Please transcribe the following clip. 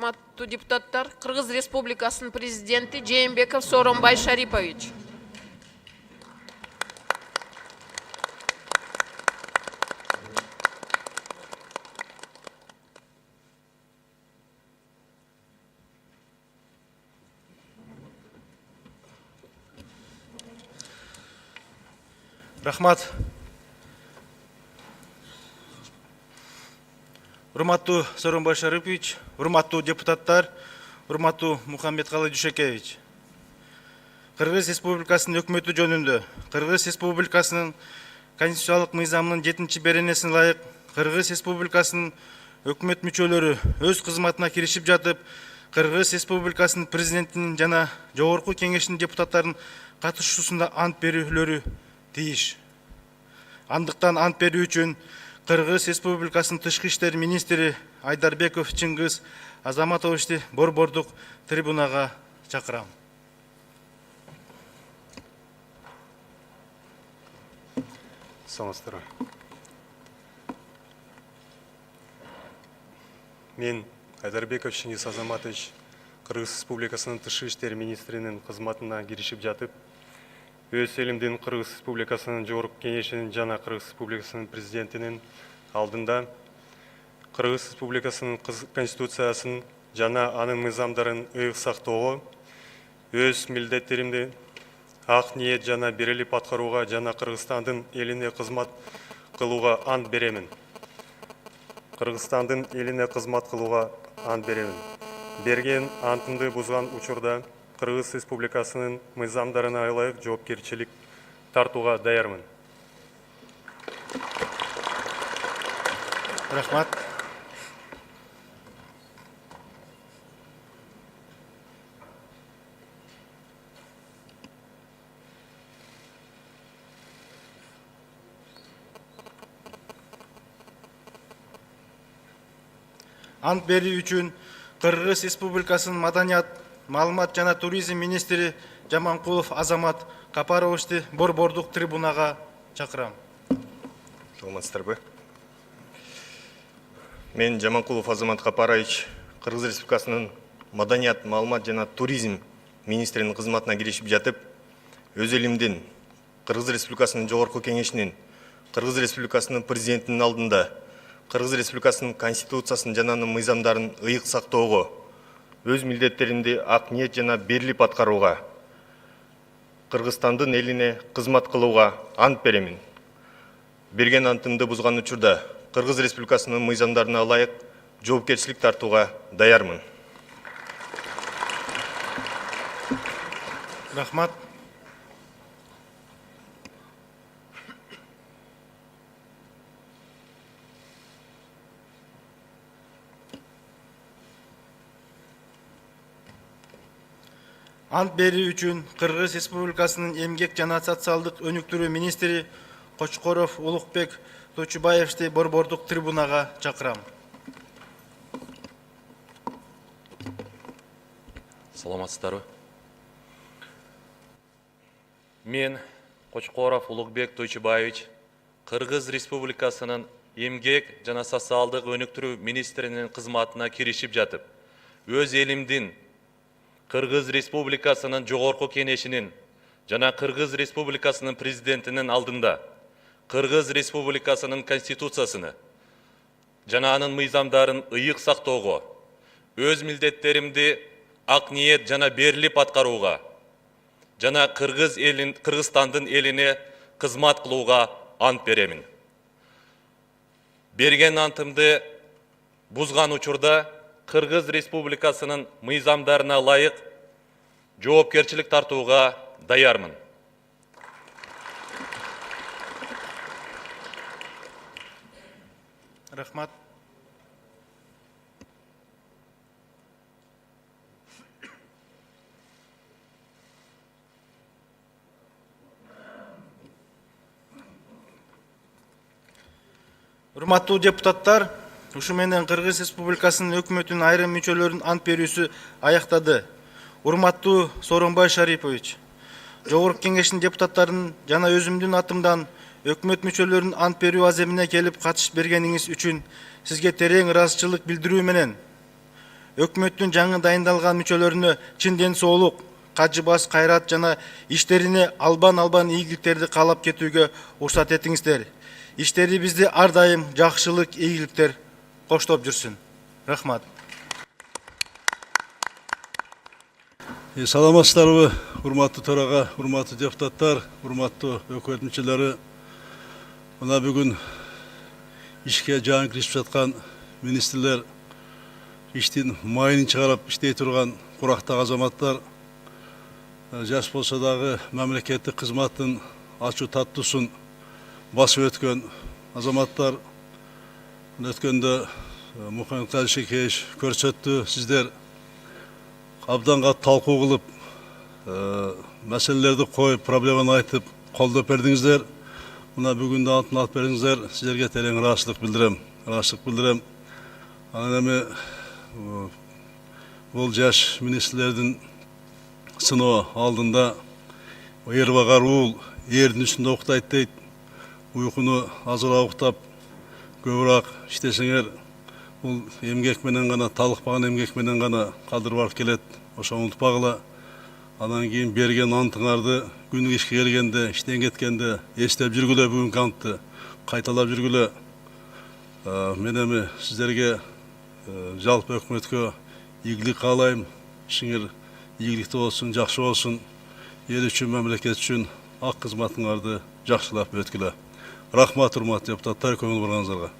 Урматтуу депутаттар, Кыргыз Республикасынын президенти Жээнбеков Сооронбай Шарипович. Рахмат. Урматтуу Сооронбай Шарипович, урматтуу депутаттар, урматтуу Мухаммедкалы Дүйшөкевич. Кыргыз Республикасынын өкмөтү жөнүндө Кыргыз Республикасынын конституциялык мыйзамынын 7-беренесине ылайык Кыргыз Республикасынын өкмөт мүчөлөрү өз кызматына киришип жатып, Кыргыз Республикасынын президентинин жана жогорку кеңешинин депутаттарынын катышуусунда ант берүүлөрү тийиш. Андыктан ант берүү үчүн Кыргыз Республикасынын тышкы иштер министри Айдарбеков Чыңгыз Азаматовичти борбордук трибунага чакырам. Саламатсыздарбы. Мен Айдарбеков Чыңгыз Азаматович Кыргыз Республикасынын тышкы иштер министринин кызматына киришип жатып, өз элимдин Кыргыз Республикасынын жогорку кеңешинин жана Кыргыз Республикасынын президентинин алдында Кыргыз Республикасынын конституциясын жана анын мыйзамдарын ыйык сактоого, өз милдеттеримди ак ниет жана берилип аткарууга жана Кыргызстандын элине кызмат кылууга ант беремин. Кыргызстандын элине кызмат кылууга ант беремин. Берген антымды бузган учурда Кыргыз Республикасынын мыйзамдарына ылайык жоопкерчилик тартууга даярмын. Рахмат. Ант берүү үчүн Кыргыз Республикасынын маданият, маалымат жана туризм министри Жаманкулов Азамат Капаровичти борбордук трибунага чакырам. Саламатсыздарбы. Мен Жаманкулов Азамат Капарович Кыргыз Республикасынын маданият, маалымат жана туризм министринин кызматына киришип жатып, өз элимдин Кыргыз Республикасынын жогорку кеңешинин, Кыргыз Республикасынын президентинин алдында Кыргыз Республикасынын конституциясын жана анын мыйзамдарын ыйык сактоого, өз милдеттеримди ак ниет жана берилип аткарууга, Кыргызстандын элине кызмат кылууга ант беремин. Берген антымды бузган учурда Кыргыз Республикасынын мыйзамдарына ылайык жоопкерчилик тартууга даярмын. Рахмат. Ант берүү үчүн Кыргыз Республикасынын эмгек жана социалдык өнүктүрүү министри Кочкоров Улукбек Тойчубаевти борбордук трибунага чакырам. Саламатсыздарбы. Мен Кочкоров Улукбек Тойчубаевич Кыргыз Республикасынын эмгек жана социалдык өнүктүрүү министринин кызматына киришип жатып, өз элимдин Кыргыз Республикасынын жогорку кеңешинин жана Кыргыз Республикасынын президентинин алдында Кыргыз Республикасынын конституциясыны жана анын мыйзамдарын ыйык сактоого, өз милдеттеримди ак ниет жана берилип аткарууга жана Кыргызстандын элине кызмат кылууга ант беремин. Берген антымды бузган учурда Кыргыз Республикасынын мыйзамдарына ылайык жоопкерчилик тартууга даярмын. Рахмат. Урматтуу депутаттар, ушу менен Кыргыз Республикасынын өкмөтүнүн айрым мүчөлөрүнүн ант берүүсү аяктады. Урматтуу Сооронбай Шарипович, жогорку кеңештин депутаттарынын жана өзүмдүн атымдан өкмөт мүчөлөрүнүн ант берүү аземине келип катышып бергениңиз үчүн сизге терең ыраазычылык билдирүү менен өкмөттүн жаңы дайындалган мүчөлөрүнө чын ден соолук, кажы баш кайрат жана иштерине албан ийгиликтерди каалап кетүүгө уруксат этиңиздер. Иштерибизди ар дайым жакшылык, ийгиликтер коштоп жүрсүн. Рахмат. Саламатсыздарбы, урматтуу төрага, урматтуу депутаттар, урматтуу өкмөт мүчөлөрү. Мына бүгүн ишке жаңы киришип жаткан министрлер, иштин майын чыгарып иштей турган курактагы азаматтар, жаш болсо дагы мамлекеттик кызматтын ачуу таттуусун басып өткөн азаматтар, өткөндө Мухаммед Калышекеевич көрсөттү. Сиздер абданга талкуу кылып, маселелерди коюп, проблеманы айтып, колдоп бердиңиздер. Мына бүгүн да алтын алып бердиңиздер. Сиздерге терең ыраазычылык билдирем. Анан эми бул жаш министрлердин сыноо алдында эр багар уул эрдин үстүндө уктайт дейт. Уйкуну азыраак уктап, көбүрөөк иштесеңер, бул эмгек менен гана, талыкпаган эмгек менен гана калдырып алып келет. Ошону унутпагыла. Анан кийин берген антыңарды күнү ишке келгенде, иштен кеткенде эстеп жүргүлө, бүгүнкү антты кайталап жүргүлө. Мен эми сиздерге, жалпы өкмөткө ийгилик каалайм. Ишиңер ийгиликтүү болсун, жакшы болсун. Эл үчүн, мамлекет үчүн ак кызматыңарды жакшылап өткүлө. Рахмат, урматтуу депутаттар, көңүл бурганыңыздарга.